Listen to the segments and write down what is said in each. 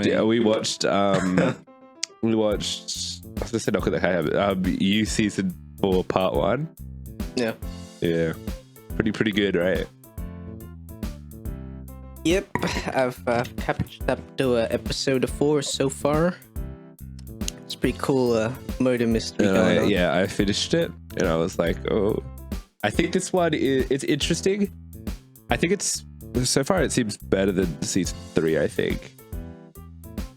Yeah, we watched I was gonna say knock at the head. You season 4 part 1. Yeah. Yeah. Pretty good, right? Yep, I've catched up to episode 4 so far. It's pretty cool murder mystery going on. Yeah, I finished it and I was like, oh, I think this one it's interesting. I think it's so far it seems better than season 3, I think.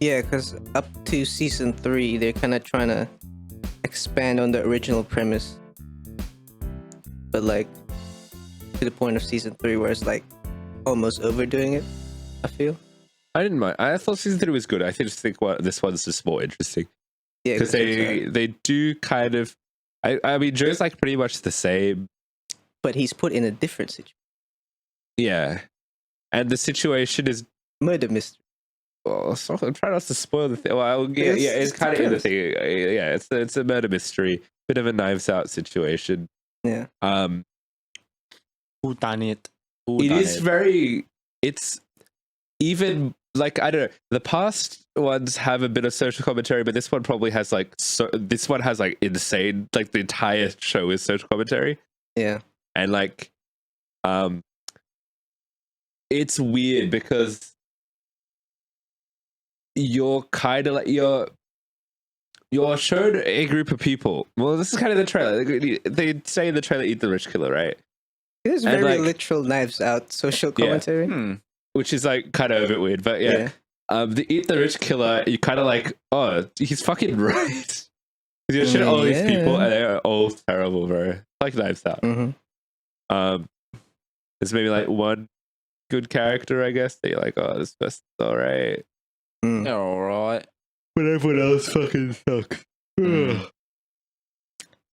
Yeah, because up to season 3, they're kind of trying to expand on the original premise. But like, to the point of season 3 where it's like almost overdoing it, I feel. I didn't mind. I thought season 3 was good. I just think this one's just more interesting. Yeah, because they do kind of. I mean, Joe's like pretty much the same, but he's put in a different situation. Yeah, and the situation is murder mystery. Well, so I'm trying not to spoil the thing. Well, yeah, it's kind of in the thing. Yeah, it's a murder mystery, bit of a Knives Out situation. Yeah. Who done it? It is very. It's even like I don't know. The past ones have a bit of social commentary, but this one probably has like this one has like insane. Like the entire show is social commentary. Yeah. And like, it's weird because you're kind of like you're shown a group of people. Well, this is kind of the trailer. They say in the trailer, "Eat the rich killer," right? It is very like, literal Knives Out social commentary, which is like kind of a bit weird. But yeah. The Eat the Rich Killer, you kind of like, oh, he's fucking right. You're showing all these people, and they are all terrible, bro. Like Knives Out. Mm-hmm. There's maybe like one good character, I guess, that you're like, oh, this person's all right. They're all right. But everyone else fucking sucks. You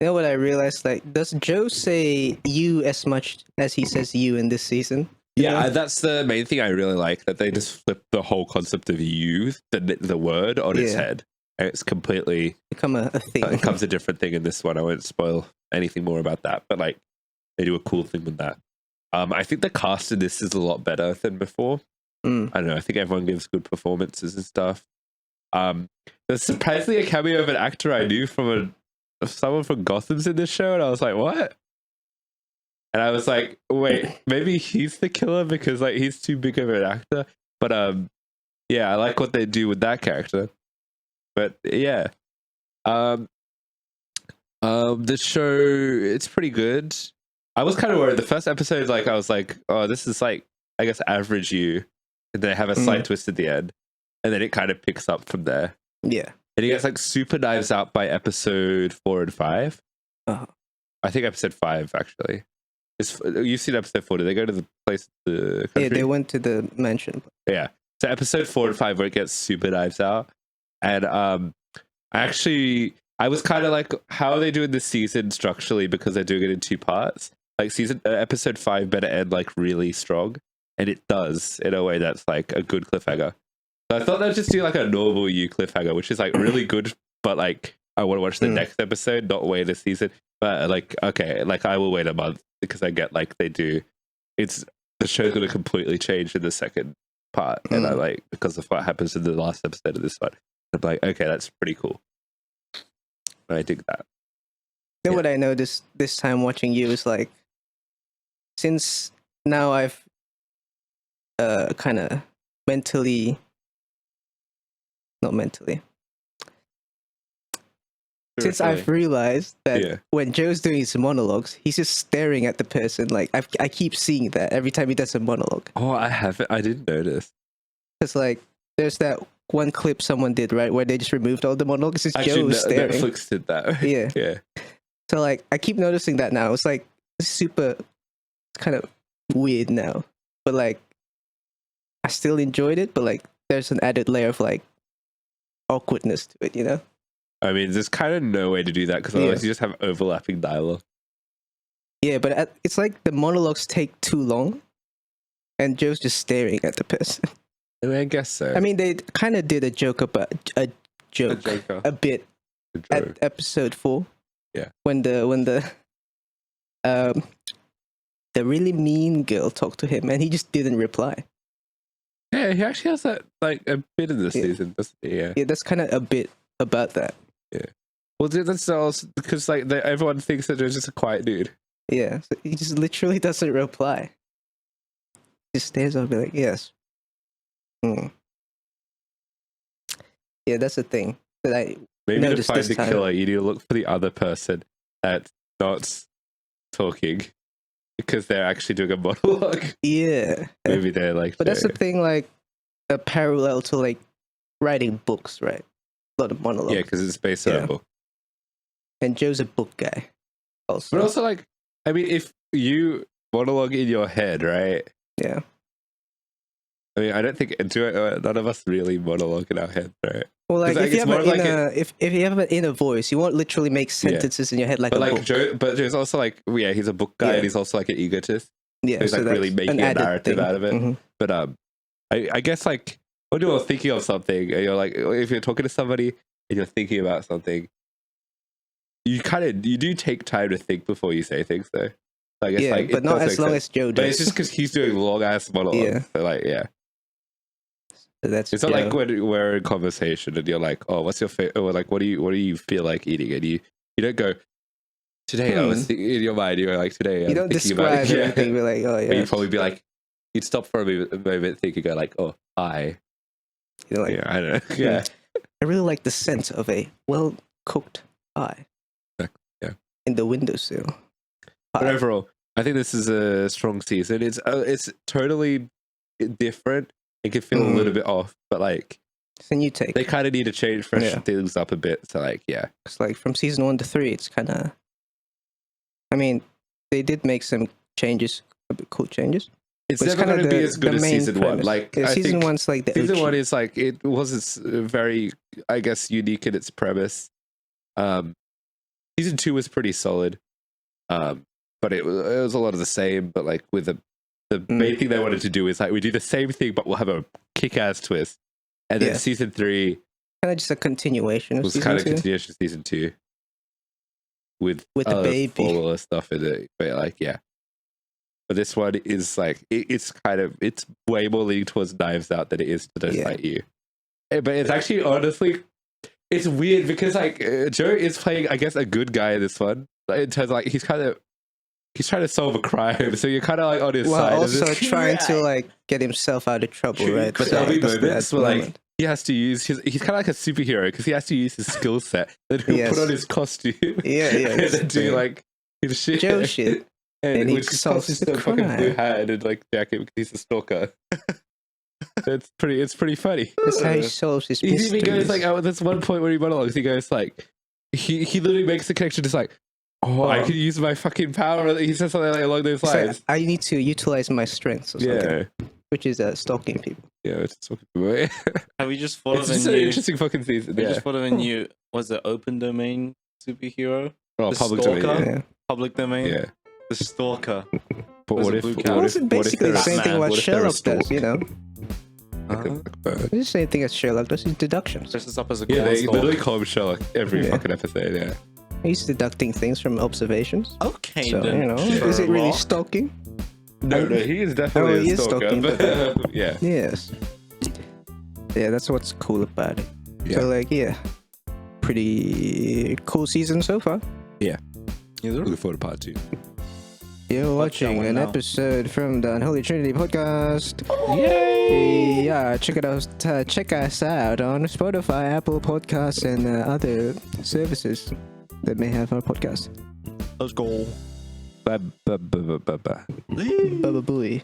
know what I realized? Like, does Joe say you as much as he says you in this season? Yeah, that's the main thing I really like, that they just flip the whole concept of you, the word, on its head. And it's completely become a thing. It becomes a different thing in this one. I won't spoil anything more about that, but like they do a cool thing with that. I think the cast in this is a lot better than before. I don't know. I think everyone gives good performances and stuff. There's surprisingly a cameo of an actor I knew from someone from Gotham's in this show, and I was like, what? And I was like, wait, maybe he's the killer because like he's too big of an actor. But yeah, I like what they do with that character. But yeah, the show, it's pretty good. I was kind of worried the first episode, like I was like, oh, this is like I guess average you, and they have a slight twist at the end, and then it kind of picks up from there. Yeah, and it gets like super Knives Out by episode 4 and 5. I think episode 5 actually. You've seen episode 4. Did they go to the place? The country? Yeah, they went to the mansion. Yeah, so episode 4 and 5 where it gets super Knives Out, and I was kind of like, how are they doing this season structurally, because they're doing it in 2 parts. Like episode 5 better end like really strong, and it does in a way that's like a good cliffhanger. So I thought they'd just do like a normal You cliffhanger, which is like really good, but like I want to watch the next episode, not wait a season. But like, okay, like I will wait a month because I get like they do. It's the show's going to completely change in the second part, and I like because of what happens in the last episode of this one. I'm like, okay, that's pretty cool. I dig that. You know what I noticed this time watching You is like, since now I've kind of since I've realized that when Joe's doing his monologues, he's just staring at the person. Like I keep seeing that every time he does a monologue. Oh, I haven't. I didn't notice. It's like there's that one clip someone did, right, where they just removed all the monologues. It's Joe staring. Netflix did that. Yeah. Yeah. So like I keep noticing that now. It's like super. It's kind of weird now, but like I still enjoyed it. But like there's an added layer of like awkwardness to it, you know. I mean, there's kind of no way to do that because otherwise you just have overlapping dialogue. Yeah, but it's like the monologues take too long, and Joe's just staring at the person. I mean, I guess so. I mean, they kind of did a joke about a bit at episode 4. Yeah, when the really mean girl talked to him, and he just didn't reply. Yeah, he actually has that like a bit in this Yeah. season, doesn't he? Yeah. Yeah, that's kind of a bit about that. Well, dude, that's also because like everyone thinks that Joe's just a quiet dude. Yeah, so he just literally doesn't reply. Just stares up and be like, yes. Yeah, that's the thing that I Maybe to noticed find this the time. killer, you need to look for the other person that's not talking because they're actually doing a monologue. Yeah. Maybe they're like. But that's the Joe. thing, like a parallel to like writing books, right? A lot of monologues. Yeah, because it's based on Yeah. a book. And Joe's a book guy. Also. But also, like, I mean, if you monologue in your head, right? Yeah. I mean, I don't think none of us really monologue in our head, right? Well, like 'Cause, if you it's have more an like inner, if you have an inner voice, you won't literally make sentences in your head like But a like book. Joe's also like, yeah, he's a book guy Yeah. and he's also like an egotist. Yeah, He's like that's really making an a added narrative thing. out of it. Mhm. But I guess like when you're thinking of something, and you're like, if you're talking to somebody and you're thinking about something, you do take time to think before you say things, though. So I guess Yeah, like, but it not does as make long sense. as Joe But does. it's just because he's doing long ass monologues. Yeah. So like, yeah, So that's it's not Joe. like when we're in conversation and you're like, oh, what's your favorite? Or like, what do you feel like eating? And you don't go. Today I was thinking in your mind. You're like, today you I'm don't thinking describe about it. everything. Be like, oh But yeah. you'd probably be like, you'd stop for a moment, think, and go like, oh, hi. You're like, Yeah, I don't know. Yeah. I really like the scent of a well cooked pie. Yeah. In the windowsill. But Pie. overall, I think this is a strong season. It's totally different. It can feel a little bit off, but like It's a new take. they kind of need to change, freshen Yeah. things up a bit. So like, yeah, It's like from season 1 to 3, it's kind of. I mean, they did make some changes, a bit cool changes. it's But never going to kinda be as good the as main season one. premise. Like Yeah, I season think 1's like the season OG. one is like it was very, I guess, unique in its premise. Season 2 was pretty solid, but it was a lot of the same. But like with the main thing they wanted to do is like we do the same thing, but we'll have a kick-ass twist. And then Yeah. season 3 kind of just a continuation of was season kind of 2. continuation of season 2 with With the other baby. follower stuff in it. But like, yeah. But this one is like it's way more leaning towards Knives Out than it is to Don't Yeah. Fight You. But it's actually honestly, it's weird because like Joe is playing, I guess, a good guy in this one. Like, in terms of like he's trying to solve a crime, so you're kind of like on his While side. of also this. trying to like get himself out of trouble, right? But So, there'll be that's moments that where like moment. he has to use he's kind of like a superhero because he has to use his skill set. Then he'll Yes. put on his costume. Yeah, and that's then the do thing. like his shit. Joe shit. And he which solves costs the a fucking crime. blue hat and like jacket because he's a stalker. It's pretty funny. That's how he solves his He even goes mysteries. like, oh, there's one point where he monologues. He goes like, he literally makes the connection. Just like, oh, I can use my fucking power. He says something like along those It's like, lines. I need to utilize my strengths or something, Yeah, which is stalking people. yeah. It's fucking. Have we just thought It's of just a an new? interesting fucking season. We Yeah. just thought of a new. Was it open domain superhero? Oh, the public stalker? domain. Yeah. Public domain. Yeah. The stalker. But Was what it if? blue What cat? Well, if? it's What if basically they're the a- same thing Batman? what what if they're a Sherlock does, stalk? you know? Uh-huh. It's the same thing as Sherlock does, is deductions. Dresses up as a Yeah, corn they stalk. literally call him Sherlock every Yeah. fucking episode. Yeah. He's deducting things from observations. Okay, So, then. you know, is it really Sherlock. stalking? No, he is Oh, definitely he a is stalker. stalking, But, yeah. Yes. Yeah, that's what's cool about it. Yeah. So, like, yeah. Pretty cool season so far. Looking forward to part 2. You're Watch that watching one an now. episode from the Unholy Trinity podcast. Yay! Yeah, check us out on Spotify, Apple Podcasts, and other services that may have our podcast. Let's go. Bye. Baba booey.